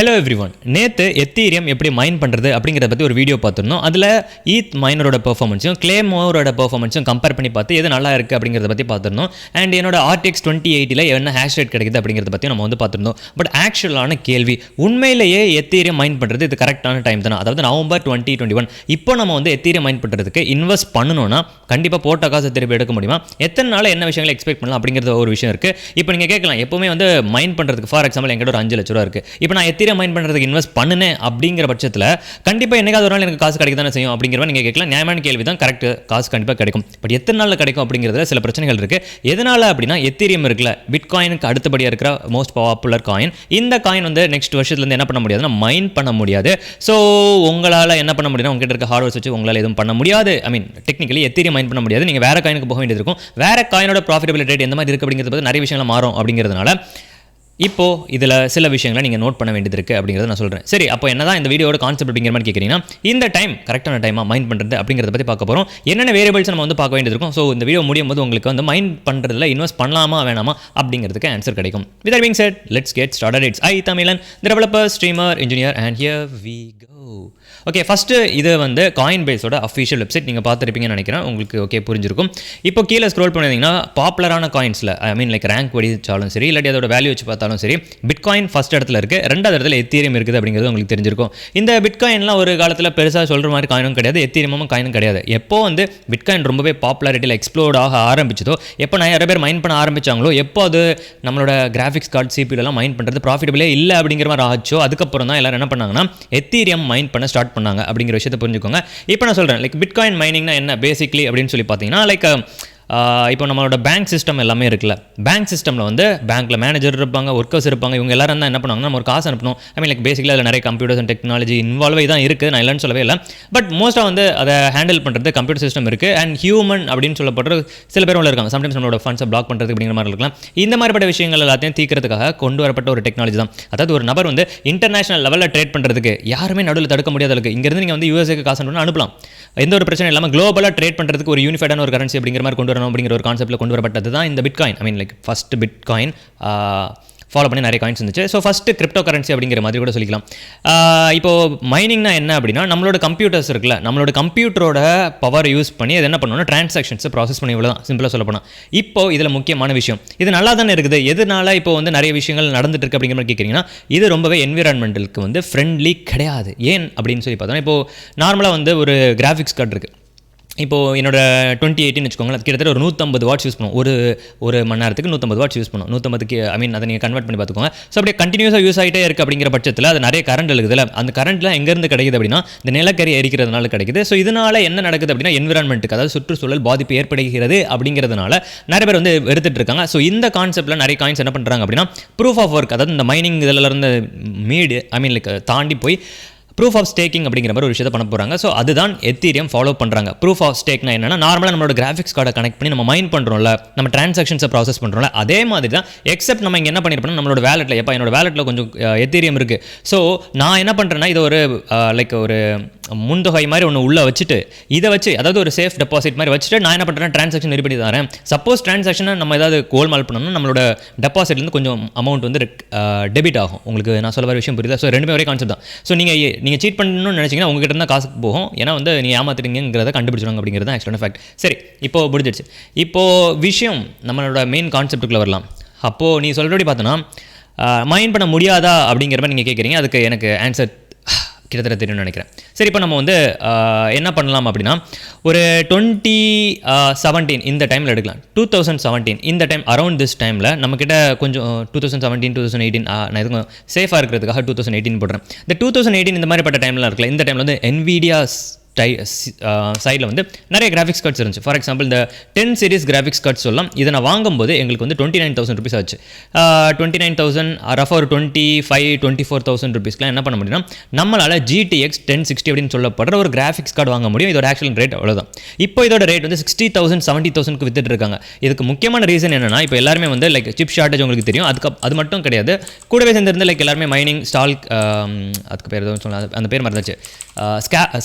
Hello everyone, நேற்று Ethereum எப்படி மைன் பண்ணுறது அப்படிங்கிறத பற்றி ஒரு வீடியோ பார்த்துருந்தோம். அதில் ஈத் மைனரோட பெர்ஃபார்மன்ஸும் கிளேமோரோட பெர்ஃபார்மன்ஸும் கம்பேர் பண்ணி பார்த்து எது நல்லா இருக்குது அப்படிங்கிறத பற்றி பார்த்துருந்தோம். அண்ட் என்னோட RTX 2080 என்ன ஹேஷ் ரேட் கிடைக்குது அப்படிங்கிறத பற்றி நம்ம பார்த்துருந்தோம். பட் ஆக்சுவலான கேள்வி, உண்மையிலேயே எத்தீரியம் மைன் பண்ணுறது இது கரெக்டான டைம் தானே? அதாவது நவம்பர் 2021 இப்போ நம்ம எத்தீரியம் மைன் பண்ணுறதுக்கு இன்வெஸ்ட் பண்ணணும்னா கண்டிப்பாக போட்ட காசை திருப்பி எடுக்க முடியுமா? எத்தனை நாள் என்ன விஷயங்களை எக்ஸ்பெக்ட் பண்ணலாம் அப்படிங்கிறது ஒரு விஷயம் இருக்குது. இப்போ நீங்கள் கேட்கலாம், எப்போவுமே மைன் பண்ணுறதுக்கு ஃபார் எக்ஸாம்பிள் எங்கிட்ட ஒரு 5 லட்ச ரூபா இருக்குது. இப்போ நான் எத்தீரியம் மைன் பண்ணுறதுக்கு இன்வெஸ்ட் பண்ணுனேன் அப்படிங்கிற பட்சத்தில் கண்டிப்பாக என்னைக்காவது ஒரு நாள் எனக்கு காசு கிடைக்க தானே செய்யும் அப்படிங்கிற நீங்கள் கேட்கலாம். நியாயமான கேள்வி தான், கரெக்ட், காசு கண்டிப்பாக கிடைக்கும். பட் எத்தனை நாளில் கிடைக்கும் அப்படிங்கிறதுல சில பிரச்சனைகள் இருக்குது. எதனால் அப்படின்னா எத்தீரியம் இருக்குல்ல, பிட்காயினுக்கு அடுத்தபடியாக இருக்கிற மோஸ்ட் பாப்புலர் காயின். இந்த காயின் நெக்ஸ்ட் வருஷத்துலேருந்து என்ன பண்ண முடியாதுன்னா மைன் பண்ண முடியாது. ஸோ உங்களால் என்ன பண்ண முடியும்னா உங்ககிட்ட இருக்க ஹார்ட்வேர்ஸ் வச்சு உங்களால் எதுவும் பண்ண முடியாது. டெக்னிக்கலி எத்தீரியம் மைன் பண்ண முடியாது. நீங்கள் வேறு காயினுக்கு போக வேண்டியது இருக்கும். வேறு காயினோட ப்ராஃபிட்டபிலிட்டி ரேட் எந்த மாதிரி இருக்குது அப்படிங்கிறது பற்றி நிறைய விஷயங்கள் மாறும். அப்படிங்கிறதுனால இப்போது இதில் சில விஷயங்களை நீங்கள் நோட் பண்ண வேண்டியது இருக்குது அப்படிங்கிறத நான் சொல்கிறேன். சரி, அப்போ என்ன தான் இந்த வீடியோட கான்செப்ட் அப்படிங்கிற மாதிரி கேட்குறீங்கன்னா, இந்த டைம் கரெக்டான டைமாக மைண்ட் பண்ணுறது அப்படிங்கிறத பற்றி பார்க்க போகிறோம். என்னென்ன வேரியபிள்ஸ் நம்ம பார்க்க வேண்டியது இருக்கும். ஸோ இந்த வீடியோ முடியும் போது உங்களுக்கு மைண்ட் பண்ணுறதுல இன்வெஸ்ட் பண்ணலாமா வேணாமா அப்படிங்கிறதுக்கு ஆன்சர் கிடைக்கும். With that being set, let's get started. It's I.Tamizhan, developer, streamer, engineer, and here we go. Okay, first இது காயின் பேஸோட அஃபிஷியல் வெப்சைட். நீங்கள் பார்த்துருப்பீங்கன்னு நினைக்கிறேன். உங்களுக்கு ஓகே புரிஞ்சிருக்கும். இப்போ கீழே ஸ்க்ரோல் பண்ணிங்கன்னா பாப்புலரான காயின்ஸில் லைக் ரேங்க் வடிச்சாலும் சரி, இல்லாட்டி அதோட வேல்யூ வச்சு பார்த்தாலும் சரி, பிட்காயின் ஃபஸ்ட் இடத்துல இருக்குது. ரெண்டாவது இடத்துல எத்தீரியம் இருக்குது அப்படிங்கிறது உங்களுக்கு தெரிஞ்சிருக்கும். இந்த பிட்காயின்லாம் ஒரு காலத்தில் பெருசாக சொல்கிற மாதிரி காயினும் கிடையாது, எத்தீரியமும் காயினும் கிடையாது. எப்போ பிட்காயின் ரொம்பவே பாப்புலாரிட்டியில் எக்ஸ்ப்ளோர்ட் ஆக ஆரம்பிச்சதோ, எப்போ நிறைய பேர் மைன் பண்ண ஆரம்பிச்சாங்களோ, எப்போ அது நம்மளோட கிராஃபிக்ஸ் கார்டு CPU மைன் பண்ணுறது ப்ராஃபிட்டபிளே இல்லை அப்படிங்கிற மாதிரி ஆச்சோ, அதுக்கப்புறம் தான் எல்லாரும் என்ன பண்ணாங்கன்னா எத்தீரியம் மைன் பண்ண ஸ்டார்ட் பண்ணாங்க அப்படிங்கிற விஷயத்தை புரிஞ்சுக்கோங்க. இப்போ நான் சொல்கிறேன், லைக் பிட்காயின் மைனிங்னா என்ன பேசிக்லி அப்படின்னு சொல்லி பார்த்தீங்கன்னா, லைக் இப்போ நம்மளோட பேங்க் சிஸ்டம் எல்லாமே இருக்குல்ல, பேங்க் சிஸ்டமில் பேங்க்கில் மேனேஜர் இருப்பாங்க, ஒர்க்கர்ஸ் இருப்பாங்க. இவங்க எல்லாரும் தான் என்ன பண்ணுவாங்கன்னா, நம்ம ஒரு காசு அனுப்பணும். லைக் பேசிக்கலி அதில் நிறைய கம்ப்யூட்டர்ஸ் அண்ட் டெக்னாலஜி இன்வால்வ் தான் இருக்குது. நான் இல்லைன்னு சொல்லவே இல்லை. பட் மோஸ்ட்டாக அதை ஹேண்டில் பண்ணுறது கம்ப்யூட்டர் சிஸ்டம் இருக்குது. அண்ட் ஹியூமன் அப்படின்னு சொல்லப்படுற சில பேர் உள்ள இருக்காங்க. சம்டைம்ஸ் நம்மளோட ஃபண்ட்ஸை பிளாக் பண்ணுறது அப்படிங்கிற மாதிரி இருக்கலாம். இந்த மாதிரிப்பட்ட விஷயங்கள் எல்லாத்தையும் தீர்க்கிறதுக்காக கொண்டு வரப்பட்ட ஒரு டெக்னாலஜி தான். அதாவது ஒரு நபர் இன்டர்நேஷனல் லெவலில் ட்ரேட் பண்ணுறதுக்கு யாருமே நடுவில் தடுக்க முடியாத அளவுக்கு இங்கேருந்து நீங்கள் USA காசு அனுப்பலாம். எந்த ஒரு பிரச்சனை இல்லாமல் குளோபலாக ட்ரேட் பண்ணுறதுக்கு ஒரு யூனிஃபைடான ஒரு கரன்சி அப்படிங்கிற மாதிரி கொண்டு வரணும் அப்படிங்கிற ஒரு கான்செப்ட்டில் கொண்டு வரப்பட்டது தான் இந்த bitcoin. Like first bitcoin follow பண்ணி நிறைய காயின்ஸ் இருந்துச்சு. ஸோ ஃபஸ்ட்டு கிரிப்டோ கரன்சி அப்படிங்கிற மாதிரி கூட சொல்லிக்கலாம். இப்போது மைனிங்னா என்ன அப்படின்னா, நம்மளோட கம்ப்யூட்டர்ஸ் இருக்குல்ல, நம்மளோட கம்ப்யூட்டரோட பவர் யூஸ் பண்ணி அது என்ன பண்ணணும்னா ட்ரான்சாக்ஷன்ஸை ப்ராசஸ் பண்ணி இவ்வளோ தான் சிம்பிளாக சொல்ல போனால். இப்போ இதில் முக்கியமான விஷயம், இது நல்லா தானே இருக்குது, எதனால இப்போ நிறைய விஷயங்கள் நடந்துட்டு இருக்கு அப்படிங்கிற மாதிரி கேட்குறீங்கன்னா, இது ரொம்பவே என்விரான்மெண்டலுக்கு ஃப்ரெண்ட்லி கிடையாது. ஏன் அப்படின்னு சொல்லி பார்த்தோன்னா, இப்போது நார்மலாக ஒரு கிராஃபிக்ஸ் கார்டு இருக்குது. இப்போது என்னோட 2080 வச்சுக்கோங்களேன், கிட்டத்தட்ட ஒரு 150 வாட்ஸ் யூஸ் பண்ணும். ஒரு மணி நேரத்துக்கு 150 வாட்ஸ் யூஸ் பண்ணும். 150க்கு அதை நீங்கள் கன்வெர்ட் பண்ணி பார்த்துக்கோங்க. ஸோ அப்படியே கண்டினியூஸாக யூஸ் ஆகிட்டே இருக்குது அப்படிங்கிற பட்சத்தில் அது நிறைய கரண்ட் இருக்குதுல்ல, அந்த கரண்ட்லாம் எங்கேருந்து கிடைக்குது அப்படின்னா இந்த நிலக்கரி எரிக்கிறதுனால கிடைக்குது. ஸோ இதனால் என்ன நடக்குது அப்படின்னா என்விரான்மெண்ட்டுக்கு, அதாவது சுற்றுச்சூழல் பாதிப்பு ஏற்படுகிறது அப்படிங்கிறதுனால நிறைய பேர் வெறுத்துட்டு இருக்காங்க. ஸோ இந்த கான்செப்ட்டில் நிறைய காயின்ஸ் என்ன பண்ணுறாங்க அப்படின்னா, ப்ரூஃப் ஆஃப் ஒர்க், அதாவது இந்த மைனிங் இதில் இருந்து லைக் தாண்டி போய் ப்ரூஃப் ஆஃப் ஸ்டேக்கிங் அப்படிங்கிற மாதிரி ஒரு விஷயத்தை பண்ண போகிறாங்க. ஸோ அதுதான் எத்தீரியம் ஃபாலோ பண்ணுறாங்க. ப்ரூஃப் ஆஃப் ஸ்டேக்னா என்னன்னா, நார்மலாக நம்மளோட கிராஃபிக்ஸ் கார்டை கனெக்ட் பண்ணி நம்ம மைன் பண்ணுறோம்ல, நம்ம ட்ரான்சாக்ஷன்ஸை ப்ராசஸ் பண்ணுறோம்ல, அதே மாதிரி தான். எக்ஸப்ட் நம்ம இங்கே என்ன பண்ணியிருப்போம், நம்மளோட வேலெட்டில் என்னோட வேலெட்டில் கொஞ்சம் எத்தீரியம் இருக்குது. ஸோ நான் என்ன பண்ணுறேன்னா, இதை லைக் ஒரு முன்தொகை மாதிரி ஒன்று உள்ளே வச்சுட்டு, இதை வச்சு, அதாவது ஒரு சேஃப் டெபாசிட் மாதிரி வச்சுட்டு நான் என்ன பண்ணுறேன்னா ட்ரான்சாக்ஷன் ரெடி பண்ணி தரேன். சப்போஸ் ட்ரான்சாக்ஷனை நம்ம ஏதாவது கோல்மால் பண்ணணும்னா நம்மளோட டெபாசிட்லேருந்து கொஞ்சம் அமௌண்ட் டெபிட் ஆகும். உங்களுக்கு நான் சொல்ல வர விஷயம் புரியுதா? ஸோ ரெண்டுமே ஒரே கான்செப்ட் தான். ஸோ நீங்கள் சீட் பண்ணணும்னு நினச்சிங்கன்னா உங்ககிட்ட இருந்தால் காசுக்கு போகும். ஏன்னா நீங்கள் ஏமாத்துறீங்கிறத கண்டுபிடிச்சிடுவாங்க அப்படிங்கிறது தான் ஆக்சுவலான ஃபேக்ட். சரி, இப்போது முடிஞ்சிடுச்சு. இப்போது விஷயம் நம்மளோட மெயின் கான்செப்ட்டுக்குள்ளே வரலாம். அப்போது நீ சொல்கிறபடி பார்த்தோன்னா மைண்ட் பண்ண முடியாதா அப்படிங்கிற மாதிரி நீங்கள் கேட்குறீங்க. அதுக்கு எனக்கு ஆன்சர் கிட்டத்தட்ட தெரியும்னு நினைக்கிறேன். சரி, இப்போ நம்ம என்ன பண்ணலாம் அப்படின்னா, ஒரு 2017 இந்த டைமில் எடுக்கலாம். 2017 இந்த டைம், அரௌண்ட் திஸ் டைமில் நம்மக்கிட்ட கொஞ்சம் 2017 2018 நான் எதுவும் சேஃபாக இருக்கிறதுக்காக 2018 போடுறேன். இந்த 2018 இந்த மாதிரிப்பட்ட டைம்லாம் இருக்குல்ல, இந்த டைமில் NVIDIA சைடில் நிறைய கிராஃபிக்ஸ் கார்ட்ஸ் இருந்துச்சு. ஃபார் எக்ஸாம்பிள் இந்த 10 சீரிஸ் கிராஃபிக்ஸ் கார்ட்ஸ் சொல்லலாம். இதை நான் வாங்கும்போது எங்களுக்கு 29,000 rupees ஆச்சு. 29,000 ரஃபாக ஒரு 24,000 rupeesலாம் என்ன பண்ண முடியும்னா, நம்மளால் GTX 1060 அப்படின்னு சொல்லப்படுற ஒரு கிராஃபிக்ஸ் கார்டு வாங்க முடியும். இதோட ஆக்சுவல் ரேட் அவ்வளோதான். இப்போ இதோட ரேட் 60,000 70,000க்கு வித்துட்டு இருக்காங்க. இதுக்கு முக்கியமான ரீசன் என்னன்னா, இப்போ எல்லாருமே லைக் சிப் ஷார்ட்டேஜ் உங்களுக்கு தெரியும். அது மட்டும் கிடையாது, கூடவே சேர்ந்திருந்து லைக் எல்லாருமே மைனிங் ஸ்டால், அதுக்கு பேர் எதுவும் சொல்லலாம், அந்த பேர் மறந்துச்சு,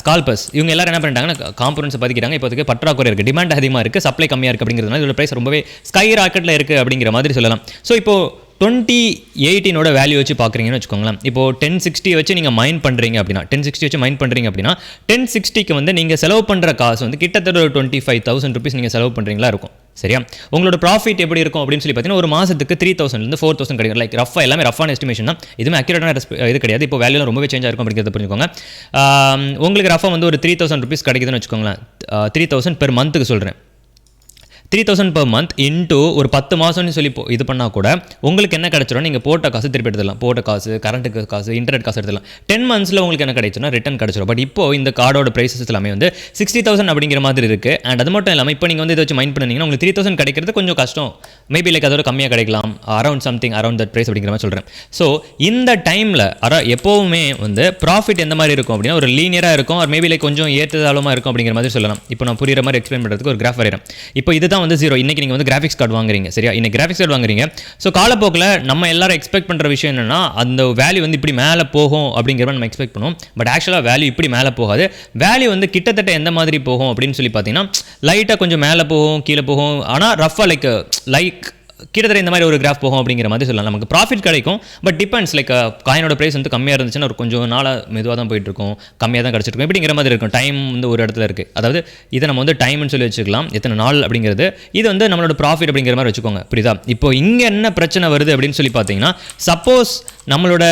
ஸ்கால்பர்ஸ், இவங்க எல்லாரும் என்ன பண்ணிட்டாங்கன்னா காம்பனன்ட்ஸ் பதிக்கிறாங்க. இப்போதைக்கு பற்றாக்குறை இருக்குது, டிமாண்ட் அதிகமாக இருக்குது, சப்ளை கம்மியாக இருக்குது அப்படிங்கிறதுனால இதோட ப்ரைஸ் ரொம்பவே ஸ்கை ராக்கெட்டில் இருக்குது அப்படிங்கிற மாதிரி சொல்லலாம். ஸோ இப்போது 2018 வேல்யூ வச்சு பார்க்குறீங்கன்னு வச்சுக்கோங்களேன். இப்போ 1060 வச்சு நீங்கள் மைன் பண்ணுறீங்க அப்படின்னா 1060 வச்சு மைன் பண்ணுறீங்க அப்படின்னா 1060க்கு வந்து நீங்கள் செலவு பண்ணுற காசு வந்து கிட்டத்தட்ட ஒரு 25,000 rupees நீங்கள் செலவு பண்ணுறீங்களா இருக்கும். சரியா? உங்களோட ப்ராஃபிட் எப்படி இருக்கும் அப்படின்னு சொல்லி பார்த்தீங்கன்னா ஒரு மாதத்துக்கு 3,000 4,000 கிடைக்கும். லைக் எல்லாமே ரஃபான எஸ்டிமேஷன் தான், எதுவுமே அக்யூரேட்டான இது கிடையாது. இப்போ வேல்யூலாம் ரொம்பவே சேஞ்ச் ஆயிருக்கும் அப்படிங்கிறத புரிஞ்சுக்கோங்க. உங்களுக்கு ரஃபா வந்து ஒரு 3,000 rupees கிடைக்குதுன்னு வச்சுக்கோங்களேன். 3,000 பெர் மந்த்துக்கு சொல்கிறேன். 3,000 per month இன்ட்டு ஒரு 10 மாதம்னு சொல்லி இது பண்ணால் கூட உங்களுக்கு என்ன கிடைச்சிடும், நீங்கள் போட்ட காசு திருப்பி எடுத்துடலாம். போட்ட காசு, கரண்ட்டுக்கு காசு, இன்டர்நெட் காசு எடுத்துடலாம். 10 monthsல உங்களுக்கு என்ன கிடைச்சுன்னா ரிட்டர்ன் கிடைச்சிடும். பட் இப்போ இந்த கார்டோட ப்ரைஸஸ் எல்லாமே வந்து 60,000 அப்படிங்கிற மாதிரி இருக்குது. அண்ட் அது மட்டும் இல்லாமல் இப்போ நீங்கள் வந்து இதை வச்சு மைண்ட் பண்ணிங்கன்னா உங்களுக்கு 3,000 கிடைக்கிறது கொஞ்சம் கஷ்டம். மேபி லைக் அதோட கம்மியாக கிடைக்கலாம். அரௌண்ட் தட் ப்ரைஸ் அப்படிங்கிற மாதிரி சொல்கிறேன். ஸோ இந்த டைமில் எப்போவுமே வந்து ப்ராஃபிட் எந்த மாதிரி இருக்கும் அப்படின்னா ஒரு லீனியராக இருக்கும். ஒரு மேபி லைக் கொஞ்சம் ஏற்றதாலுமா இருக்கும் அப்படிங்கிற மாதிரி சொல்லலாம். இப்போ நான் புரியுற மாதிரி எக்ஸ்பிளைன் பண்ணுறதுக்கு ஒரு கிராஃப் வரைகிறேன். இப்போ இதுதான் வந்து 0. இன்றைக்கி நீங்கள் வந்து கிராஃபிக்ஸ் கார்டு வாங்குறீங்க. சரியா? இன்னைக்கு கிராஃபிக்ஸ் கார்டு வாங்குறீங்க. ஸோ காலப்போக்கில் நம்ம எல்லாரும் எக்ஸ்பெக்ட் பண்ணுற விஷயம் என்னன்னா அந்த வேல்யூ வந்து இப்படி மேலே போகும் அப்படிங்கிற நம்ம எக்ஸ்பெக்ட் பண்ணுவோம். பட் ஆக்சுவலாக வேல்யூ இப்படி மேலே போகாது. வேல்யூ வந்து கிட்டத்தட்ட எந்த மாதிரி போகும் அப்படின்னு சொல்லி பார்த்தீங்கன்னா லைட்டாக கொஞ்சம் மேலே போகும், கீழே போகும். ஆனால் ரஃபாக லைக் கிட்டத்தட்ட இந்த மாதிரி ஒரு கிராஃப் போகும் அப்படிங்கிற மாதிரி சொல்லலாம். நமக்கு ப்ராஃபிட் கிடைக்கும். But depends. லைக் காயினோட ப்ரைஸ் வந்து கம்மியாக இருந்துச்சுன்னா ஒரு கொஞ்சம் நாளாக மெதுவாக தான் போயிட்டு இருக்கும், கம்மியாக தான் கிடச்சிருக்கும் இப்படிங்கிற மாதிரி இருக்கும். டைம் வந்து ஒரு இடத்துல இருக்குது. அதாவது இதை நம்ம வந்து டைம்னு சொல்லி வச்சுக்கலாம், எத்தனை நாள் அப்படிங்கிறது. இது வந்து நம்மளோட ப்ராஃபிட் அப்படிங்கிற மாதிரி வச்சுக்கோங்க. புரியுதா? இப்போ இங்கே என்ன பிரச்சனை வருது அப்படின்னு சொல்லி பார்த்தீங்கன்னா சப்போஸ் நம்மளோட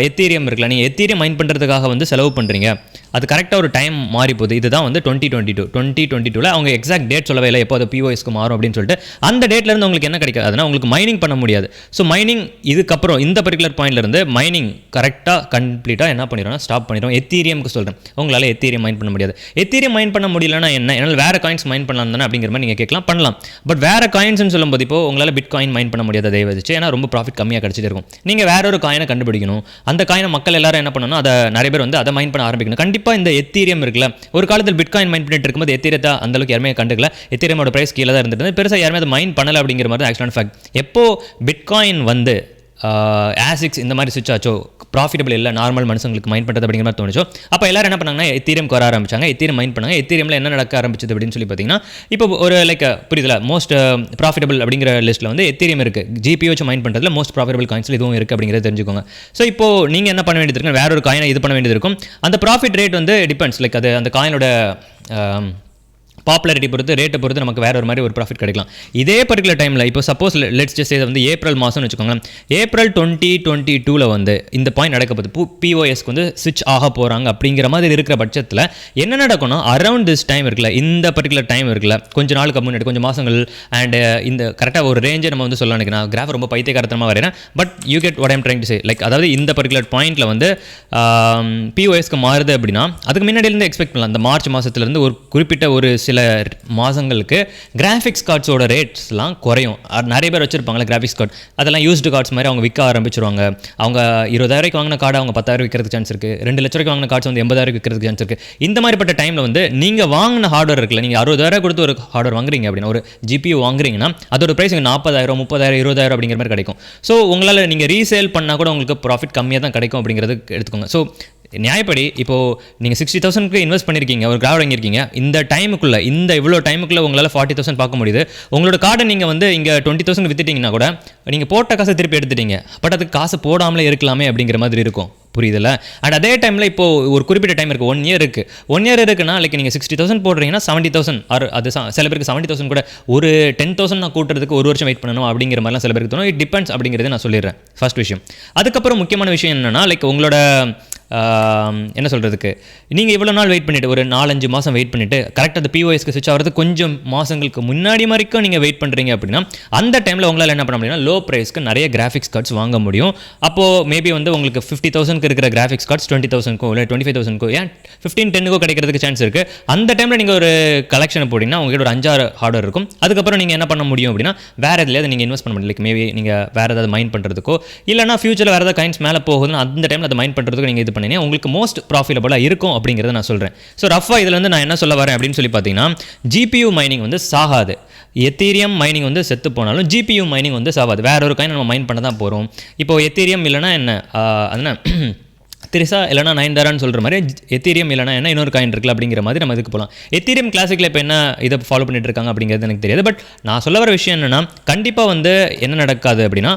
எத்தீரியம் இருக்குல்ல, நீங்கள் எத்தீரியம் மைண்ட் பண்ணுறதுக்காக வந்து செலவு பண்ணுறீங்க. அது கரெக்டாக ஒரு டைம் மாறி போகுது. இதுதான் வந்து 2022 அவங்க எக்ஸாக்ட் டேட் சொல்லவே இல்லை எப்போ அது பிஓஎஸ்க்கு மாறும் அப்படின்னு சொல்லிட்டு. அந்த டேட்லேருந்து உங்களுக்கு என்ன கிடைக்காது, அதனால் உங்களுக்கு மைனிங் பண்ண முடியாது. ஸோ மைனிங் இதுக்கப்புறம் இந்த பர்டிகுலர் பாயிண்ட்லேருந்து மைனிங் கரெக்டாக கம்ப்ளீட்டாக என்ன பண்ணிடுவோம், ஸ்டாப் பண்ணிடுவோம். எத்தீரியம்க்கு சொல்கிறேன். உங்களால் எத்தீரியம் மைண்ட் பண்ண முடியாது. எத்தீரியம் மைண்ட் பண்ண முடியலன்னா என்ன, என்னால் வேறு காயின்ஸ் மைண்ட் பண்ணலாம் தானே அப்படிங்கிற மாதிரி நீங்கள் கேட்கலாம், பண்ணலாம். பட் வேறு காயின்ஸ்னு சொல்லும்போது இப்போ உங்களால் பிட் காயின் மைண்ட் பண்ண முடியாது அதை வச்சு. ஏன்னா ரொம்ப ப்ராஃபிட் கம்மியாக கிடச்சிட்டு இருக்கும். நீங்கள் வேற ஒரு காயினை கண்டுபிடிக்கணும். அந்த காயினை மக்கள் எல்லாரும் என்ன பண்ணணும், அதை நிறைய பேர் வந்து அதை மைண்ட் பண்ண ஆரம்பிக்கணும். கண்டிப்பாக இந்த எத்தீரியம் இருக்குல்ல, ஒரு காலத்தில் பிட்காயின் மைண்ட் பண்ணிட்டு இருக்கும்போது எத்தீரியத்தை அந்தளவுக்கு யாருமே கண்டுக்கல. எத்தீரியமோட பிரைஸ் கீழே தான் இருந்தது. பெருசாக யாருமே அதை மைண்ட் பண்ணலை அப்படிங்கிற மாதிரி ஆக்சுவலான ஃபேக்ட். எப்போ பிட்காயின் வந்து ஆசிக்ஸ் இந்த மாதிரி சுவிட்ச் ஆச்சோ, ப்ராஃபிட்டபிள் இல்லை நார்மல் மனுஷங்களுக்கு மைண்ட் பண்ணுறது அப்படிங்கிற மாதிரி தோணுச்சோ, அப்போ எல்லாரும் என்ன பண்ணாங்கன்னா எத்தீரியம் வர ஆரம்பிச்சாங்க. எத்தீரியம் மைண்ட் பண்ணாங்க. எத்தீரியமில் என்ன நடக்க ஆரம்பிச்சது அப்படின்னு சொல்லி பார்த்தீங்கன்னா இப்போ ஒரு லைக் புரியுதுல, மோஸ்ட் ப்ராஃபிட்டபிள் அப்படிங்கிற லிஸ்ட்டில் வந்து எத்தீரியம் இருக்குது. ஜிபி வச்சு மைண்ட் பண்ணுறதுல மோஸ்ட் ப்ராஃபிட்டபிள் காயின்ஸில் இதுவும் இருக்குது அப்படிங்கிறத தெரிஞ்சுக்கோங்க. ஸோ இப்போ நீங்கள் என்ன பண்ண வேண்டியது இருக்கும், வேற ஒரு காயினை இது பண்ண வேண்டியது இருக்கும். அந்த ப்ராஃபிட் ரேட் வந்து டிபெண்ட்ஸ். லைக் அது அந்த காயினோட பாப்புலாரிட்டி பொறுத்து, ரேட்டை பொறுத்து நமக்கு வேறு ஒரு மாதிரி ஒரு ப்ராஃபிட் கிடைக்கலாம். இதே பர்டிகுலர் டைமில் இப்போ சப்போஸ் லெட்ஸ் ஜஸ்ட் இதை வந்து ஏப்ரல் மாதம்னு வச்சுக்கோங்களேன். ஏப்ரல் 2022 வந்து இந்த பாயிண்ட் நடக்கப்போது பிஓஎஸ்க்கு வந்து ஸ்விட்ச் ஆக போகிறாங்க அப்படிங்கிற மாதிரி இருக்கிற பட்சத்தில் என்ன நடக்கணும், அரௌண்ட் திஸ் டைம் இருக்குல்ல, இந்த பர்டிகுலர் டைம் இருக்குல்ல, கொஞ்சம் நாளுக்கு முன்னாடி கொஞ்சம் மாதங்கள் அண்ட் இந்த கரெக்டாக ஒரு ரேஞ்சை நம்ம வந்து சொல்லலாம். நான் கிராஃப் ரொம்ப பைத்தியக்காரத்தனமாக வரேன். But you get what I'm trying to say. Like அதாவது இந்த பர்டிகுலர் பாயிண்ட்டில் வந்து பிஓஎஸ்க்கு மாறுது அப்படின்னா அதுக்கு முன்னாடியிலேருந்து எக்ஸ்பெக்ட் பண்ணலாம். அந்த மார்ச் மாதத்துலேருந்து ஒரு குறிப்பிட்ட ஒரு சில மாதங்களுக்கு கிராஃபிக்ஸ் கார்ட்ஸோட ரேட்ஸ்லாம் குறையும். நிறைய பேர் வச்சுருப்பாங்களே கிராஃபிக்ஸ் கார்டு, அதெல்லாம் யூஸ்டு கார்ட்ஸ் மாதிரி அவங்க விற்க ஆரம்பிச்சிருவாங்க. அவங்க 20,000 வாங்கின கார்டு அவங்க 10,000 விற்கிறதுக்கு சான்ஸ் இருக்குது. 2 லட்ச ரூபாய்க்கு வாங்கின கார்ட்ஸ் வந்து 80,000 விற்கிறதுக்கு சான்ஸ் இருக்குது. இந்த மாதிரிப்பட்ட டைமில் வந்து நீங்கள் வாங்கின ஹார்ட்வேர் இருக்குல்ல, நீங்கள் 60,000 கொடுத்து ஒரு ஹார்ட்வேர் வாங்குறீங்க அப்படின்னா, ஒரு ஜிபியூ வாங்குறீங்கன்னா அதோட ப்ரைஸ் 40,000 30,000 20,000 அப்படிங்கிற மாதிரி கிடைக்கும். ஸோ உங்களால் நீங்கள் ரீசேல் பண்ணால் கூட உங்களுக்கு ப்ராஃபிட் கம்மியாக தான் கிடைக்கும் அப்படிங்கிறது எடுத்துக்கோங்க. ஸோ நியாயப்படி இப்போது நீங்கள் 60,000க்கு இன்வெஸ்ட் பண்ணியிருக்கீங்க, ஒரு கார்டு வாங்கியிருக்கீங்க. இந்த டைமுக்குள்ளே இவ்வளோ டைமுக்குள்ளே உங்களால் 40,000 பார்க்க முடியுது. உங்களோட கார்டை நீங்கள் வந்து இங்கே 20,000 வித்துட்டிங்கன்னா கூட நீங்கள் போட்ட காசை திருப்பி எடுத்துட்டீங்க. பட் அதுக்கு காசு போடாமலே இருக்கலாமே அப்படிங்கிற மாதிரி இருக்கும். புரியுதில்ல? அண்ட் அதே டைமில் இப்போது ஒரு குறிப்பிட்ட டைம் இருக்குது, 1 இயர் இருக்குது. 1 இயர் இருக்குன்னா லைக் நீங்கள் 60,000 போடுறீங்கன்னா 70,000 அது சில பேருக்கு 70,000 கூட ஒரு 10,000 நான் கூட்டுறதுக்கு ஒரு வருஷம் வெயிட் பண்ணணும் அப்படிங்கிற மாதிரிலாம் சில பேருக்கு தோணும். இட் டிபெண்ட்ஸ் அப்படிங்கிறது நான் சொல்லிடுறேன். ஃபர்ஸ்ட் விஷயம். அதுக்கப்புறம் முக்கியமான விஷயம் என்னென்னா லைக் உங்களோட என்ன சொல்கிறதுக்கு, நீங்கள் இவ்வளோ நாள் வெயிட் பண்ணிவிட்டு ஒரு 4-5 மாதம் வெயிட் பண்ணிவிட்டு கரெக்டாக அந்த பிஓஎஸ்க்கு ஸ்விட்ச் ஆகிறது கொஞ்சம் மாதங்களுக்கு முன்னாடி வரைக்கும் நீங்கள் வெயிட் பண்ணுறீங்க அப்படின்னா அந்த டைமில் உங்களால் என்ன பண்ண முடியும்னா லோ ப்ரைஸ்க்கு நிறைய கிராஃபிக்ஸ் கார்ட்ஸ் வாங்க முடியும். அப்போது மேபி வந்து உங்களுக்கு 50,000 இருக்கிற கிராஃபிக்ஸ் கார்ட்ஸ் 20,000 இல்லை 25,000 ஏன் 15-10 கிடைக்கிறதுக்கு சான்ஸ் இருக்குது. அந்த டைமில் நீங்கள் ஒரு கலெக்ஷனை போட்டிங்கன்னா உங்கள்கிட்ட ஒரு 5-6 ஹார்ட்வேர் இருக்கும். அதுக்கப்புறம் நீங்கள் என்ன பண்ண முடியும் அப்படின்னா வேறு எதுலையாவது நீங்கள் இன்வெஸ்ட் பண்ண முடியும். லைக் மேபி நீங்கள் வேறு ஏதாவது மைண்ட் பண்ணுறதுக்கோ இல்லைனா ஃபியூச்சரில் வேறு ஏதாவது காயின்ஸ் மேலே போகுதுன்னு அந்த டைமில் அதை மைண்ட் பண்ணுறதுக்கு நீங்கள் இது பண்ணிங்கன்னா உங்களுக்கு மோஸ்ட் ப்ராஃபிட்டபுளாக இருக்கும் அப்படிங்கிறத நான் சொல்கிறேன். ஸோ ரஃபாக இதில் வந்து நான் என்ன சொல்ல வரேன் அப்படின்னு சொல்லி பார்த்தீங்கன்னா ஜிபியூ மைனிங் வந்து சாகாது. எத்தீரியம் மைனிங் வந்து செத்து போனாலும் ஜிபியூ மைனிங் வந்து சாகாது. வேற ஒரு காயின் நம்ம மைண்ட் பண்ண தான் போகிறோம். இப்போ எத்தீரியம் இல்லைனா என்ன அதுனா திரிசா இல்லைனா 9 சொல்கிற மாதிரி எத்தீரியம் இல்லைனா என்ன இன்னொரு காயின் இருக்குல்ல அப்படிங்கிற மாதிரி நம்ம இதுக்கு போகலாம். எத்தீரியம் கிளாசிக்கில் இப்போ என்ன இதை ஃபாலோ பண்ணிட்டு இருக்காங்க அப்படிங்கிறது எனக்கு தெரியாது. பட் நான் சொல்ல வர விஷயம் என்னென்னா கண்டிப்பாக வந்து என்ன நடக்காது அப்படின்னா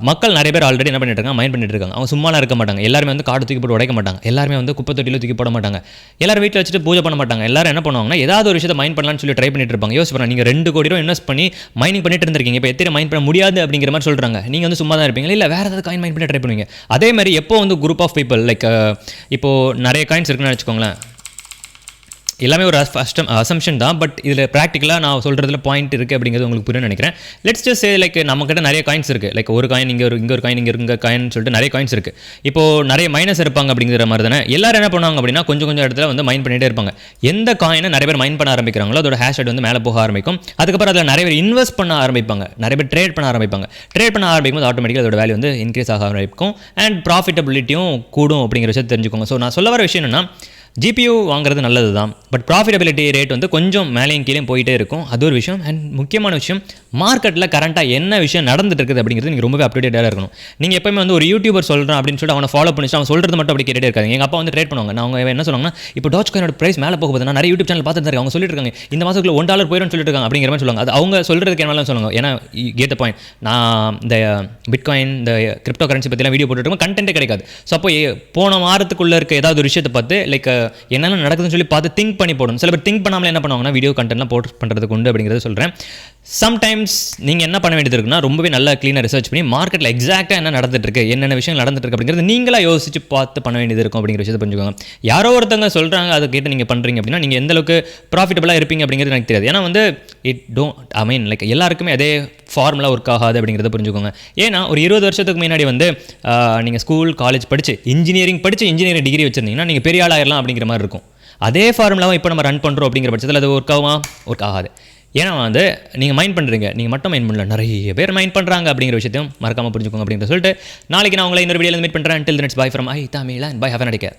மக்கள் நிறைய பேர் ஆல்ரெடி என்ன பண்ணிட்டு இருக்காங்க, மைண்ட் பண்ணிட்டு இருக்காங்க. அவங்க சும்மாலாம் இருக்க மாட்டாங்க. எல்லாருமே வந்து காடு தூக்கி போட்டு உடைக்க மாட்டாங்க. எல்லாருமே வந்து குப்பை தொட்டியில் தூக்கி போட மாட்டாங்க. எல்லாரும் வீட்டில் வச்சுட்டு பூஜை பண்ண மாட்டாங்க. எல்லாரும் என்ன பண்ணுவாங்கன்னா ஏதாவது ஒரு விஷயத்தை மைண்ட் பண்ணலாம்னு சொல்லி ட்ரை பண்ணிட்டு இருப்பாங்க. யோசிச்சு பாருங்க, நீங்கள் 2 கோடி ரூபா இன்வெஸ்ட் பண்ணி மைனிங் பண்ணிட்டு இருந்திருக்கீங்க. இப்போ எத்தனை மைண்ட் பண்ண முடியாது அப்படிங்கிற மாதிரி சொல்கிறாங்க. நீங்கள் வந்து சும்மா தான் இருப்பீங்க, இல்லை வேறு ஏதாவது காயின் மைண்ட் பண்ணி ட்ரை பண்ணுவீங்க. அதே மாதிரி எப்போ வந்து குரூப் ஆஃப் பீப்பிள் லைக் இப்போது நிறைய காயின்ஸ் இருக்குன்னு வச்சுக்கோங்களேன். எல்லாமே ஒரு அசம்ஷன் தான், பட் இதில் ப்ராக்டிக்கலாக நான் சொல்கிறதுல பாயிண்ட் இருக்குது அப்படிங்கிறது உங்களுக்கு புரியும்னு நினைக்கிறேன். லெட்ஸ் ஜஸ்ட் சே லைக் நம்மக்கிட்ட நிறைய காயின்ஸ் இருக்குது. லைக் ஒரு காயின் இங்கே ஒரு காயின் இங்கே காயின் சொல்லிட்டு நிறைய காயின்ஸ் இருக்குது. இப்போது நிறைய மைனஸ் இருப்பாங்க அப்படிங்கிற மாதிரி தானே எல்லாரும் என்ன பண்ணுவாங்க அப்படின்னா கொஞ்சம் இடத்துல வந்து மைண்ட் பண்ணிகிட்டே இருப்பாங்க. எந்த காயினை நிறைய பேர் மைண்ட் பண்ண ஆரம்பிக்கிறாங்களோ அதோட ஹேஷ்டேட் வந்து மேலே போக ஆரம்பிக்கும். அதுக்கப்புறம் அதில் நிறைய பேர் இன்வெஸ்ட் பண்ண ஆரம்பிப்பாங்க, நிறைய பேர் ட்ரேட் பண்ண ஆரம்பிப்பாங்க. ட்ரேட் பண்ண ஆரம்பிக்கும் போது ஆட்டோமேட்டிக்காக அதோட வேல்யூ வந்து இன்க்ரீஸ் ஆக ஆரம்பிக்கும் அண்ட் ப்ராஃபிட்டபிலிட்டியும் கூடும் அப்படிங்கிற விஷயத்தை தெரிஞ்சுக்கோங்க. ஸோ நான் சொல்ல வர விஷயம் என்னென்னா, ஜிபியூ வாங்குறது நல்லது தான், பட் ப்ராஃபிட்டபிலிட்டி ரேட் வந்து கொஞ்சம் மேலேயும் கீழே போயிட்டே இருக்கும். அது ஒரு விஷயம். அண்ட் முக்கியமான விஷயம், மார்க்கெட்டில் கரண்ட்டாக என்ன விஷயம் நடந்துட்டு இருக்குது அப்படிங்கிறது நீங்கள் ரொம்பவே அப்டேட்டடாக இருக்கணும். நீங்கள் எப்பவுமே வந்து ஒரு யூடியூபர் சொல்கிறேன் அப்படின்னு சொல்லிட்டு அவனை ஃபாலோ பண்ணிட்டு அவன் சொல்கிறது மட்டும் அப்படி கேட்டே இருக்காங்க. எங்கள் அப்பா வந்து ட்ரேட் பண்ணுவாங்க. நான் அவங்க என்ன சொன்னாங்கன்னா, இப்போ டாச் காயினோட பிரைஸ் மேலே போகுது, நான் நிறைய யூடியூப் சேனல் பார்த்துட்டு இருக்காங்க. அவங்க சொல்லிட்டு இருக்காங்க இந்த மாதத்துக்குள்ள $1 போயிடும்னு சொல்லிட்டு இருக்காங்க அப்படிங்கிற மாதிரி சொல்லுவாங்க. அது அவங்க சொல்கிறதுக்கு என்ன சொல்லுவாங்க. ஏன்னா கேட் த பாயிண்ட், நான் இந்த பிட்காயின் இந்த கிரிப்டோ கரன்சி பற்றிலாம் வீடியோ போட்டுருக்கோம், கண்டென்ட்டே கிடைக்காது. ஸோ அப்போ போன வாரத்துக்குள்ளே இருக்க ஏதாவது ஒரு விஷயத்தை பார்த்து லைக் என்னென்ன நடக்குது சொல்லி பார்த்து திங்க் பண்ணி போடணும். சில பேர் திங்க் பண்ணாமல் என்ன பண்ணுவாங்கன்னா வீடியோ கண்டென்ட்லாம் போட்டு பண்ணுறதுக்கு உண்டு அப்படிங்கிறத சொல்கிறேன். சம்டைம்ஸ் நீங்கள் என்ன பண்ண வேண்டியது இருக்குன்னா, ரொம்பவே நல்லா க்ளீனாக ரிசர்ச் பண்ணி மார்க்கெட்டில் எக்ஸாக்டாக என்ன நடந்துட்டு இருக்கு, என்னென்ன விஷயம் நடந்துட்டு இருக்கு அப்படிங்கிறது நீங்களா யோசிச்சு பார்த்து பண்ண வேண்டியது இருக்கும் அப்படிங்கிற விஷயத்தை புரிஞ்சுக்கோங்க. யாரோ ஒருத்தவங்க சொல்கிறாங்க, அதை கேட்டு நீங்கள் பண்ணுறீங்க அப்படின்னா நீங்கள் எந்த அளவுக்கு ப்ராஃபிட்டபுளாக இருப்பீங்க அப்படிங்கிறது எனக்கு தெரியாது. ஏன்னா வந்து லைக் எல்லாருக்குமே அதே ஃபார்முலா ஒர்க் ஆகாது அப்படிங்கிறத புரிஞ்சுக்கோங்க. ஏன்னா ஒரு 20 வருஷத்துக்கு முன்னாடி வந்து நீங்கள் ஸ்கூல் காலேஜ் படித்து இன்ஜினியரிங் டிகிரி வச்சுருந்தீங்கன்னா நீங்கள் பெரிய ஆளாயிரலாம் அப்படிங்கிற மாதிரி இருக்கும். அதே ஃபார்முலாவை இப்போ நம்ம ரன் பண்ணுறோம் அப்படிங்கிற பட்சத்தில் அது ஒர்க் ஆகாது. ஏன்னா வந்து நீங்கள் மைண்ட் பண்ணுறீங்க, நீங்கள் மட்டும் மைண்ட் பண்ணல, நிறைய பேர் மைண்ட் பண்ணுறாங்க அப்படிங்கிற விஷயத்தையும் மறக்காமல் புரிஞ்சுக்கோங்க அப்படிங்கிற சொல்லிட்டு நாளைக்கு நான் உங்களை இன்னொரு வீடியோவில் மீட் பண்ணுறேன். Until then, it's bye from I.Tamizhan. Bye, have a nice day.